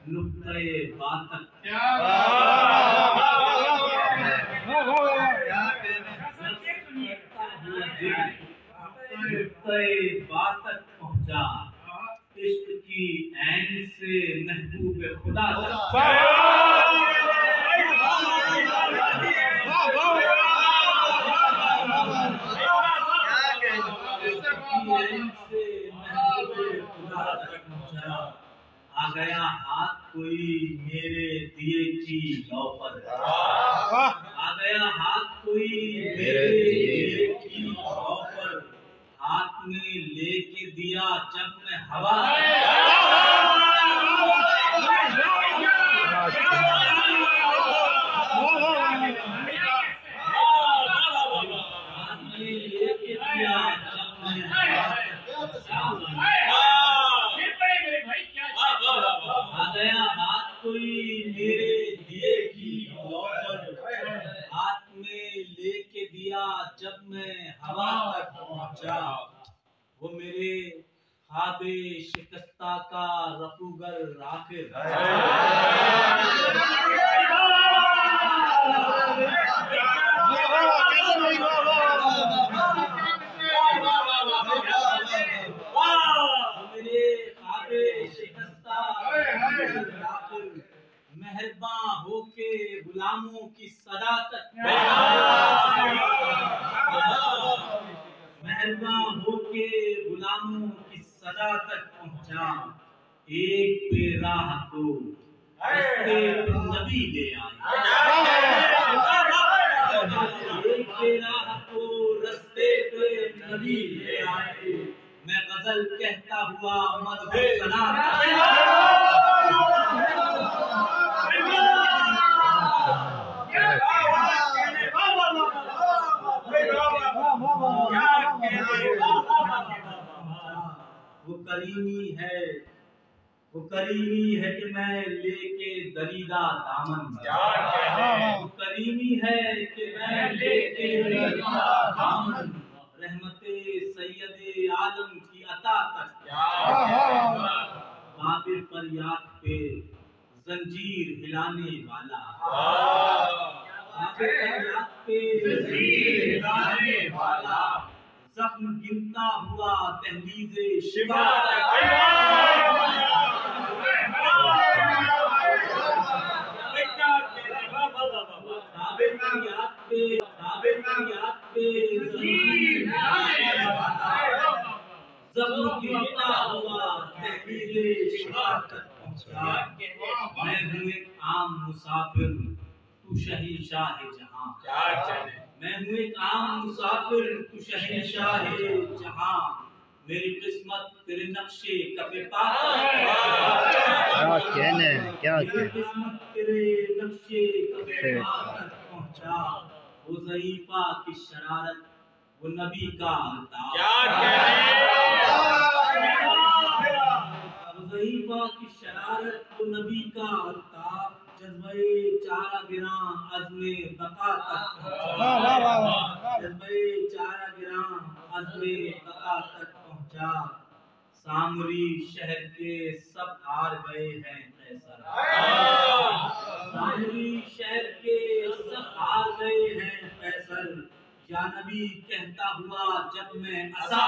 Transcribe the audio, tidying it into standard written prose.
नुक्ते बातक बातक पहुंचा इश्क की ऐन से महबूब खुदा तक। आ गया हाथ कोई मेरे दिए की लौ पर, आ गया हाथ कोई मेरे दिए की लौ पर, हाथ में लेके दिया जब मैं हवा कोई मेरे दिए की लौ पर, हाथ में लेके दिया जब मैं हवा तक पहुंचा। वो मेरे ख्वाबे शिकस्ता का रफूगर आखिर, मेहरबान होके गुलामों की सदा तक, मेहरबान होके गुलामों की सदा तक पहुंचा। एक बेराह को रस्ते पे नबी ले आए, एक बेराह को रस्ते पे नबी ले आए। मैं गजल कहता हुआ मदह सना वो करीमी है कि मैं लेके दरीदा दामन, वो करीमी है कि मैं लेके दरीदा दामन, रहमते सैयदे आलम की अता तक, काबिर फरियाद पे जंजीर हिलाने वाला, काबिर फरियाद पे जंजीर हिलाने वाला, जख्म गिनता हुआ तहलीज़े शिफा तक, काबिर फरियाद पे जंजीर हिलाने वाला, जख्म गिनता हुआ तहलीज़े शिफा तक पहुंचा। मैं हूँ एक आम मुसाफिर तू शहंशाह जहां, मैं हूँ एक आम मुसाफिर तू शहंशाह जहां, मेरी किस्मत तेरे नक्शे कफे पा क्या किस्मत तेरे नक्शे कफे पा तक पहुंचा। वो ज़ईफ़ा की शरारत वो नबी का अल्ताफ, वो ज़ईफ़ा की शरारत वो नबी का अल्ताफ, जज्बे चारा गिरां अज़्मे बका तक पहुंचा, जज्बे चारा गिरां अज़्मे बका तक पहुंचा। सामरी शहर के सब हार गए हैं कैसर, सामरी शहर के सब हार गए हैं कैसर, या नबी कहता हुआ जब मैं असा